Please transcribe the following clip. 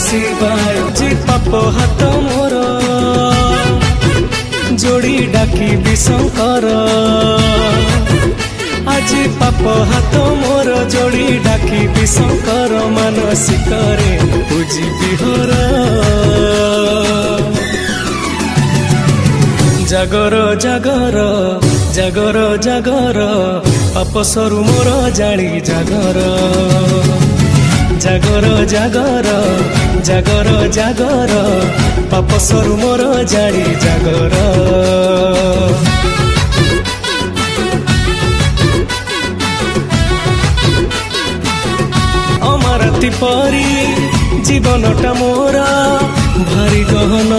ଶିବାୟ ପାପ ହାତ ମୋର ଯୋଡ଼ି ଡାକିବି ଶଙ୍କର ଆଜି ପାପ ହାତ ମୋର ଯୋଡ଼ି ଡାକିବି ଶଙ୍କର ମାନସିକରେ ପୂଜିବି ହର ଜାଗର ଜାଗର ଜାଗର ଜାଗର ପାପ ସରୁ ମୋର ଜାଳି ଜାଗର ଜାଗର ଜାଗର ଜାଗର ଜାଗର ପାପ ସରୁ ମୋର ଜାଳି ଜାଗର ଅମରାତି ପରି ଜୀବନଟା ମୋର ଭାରି ଗହନ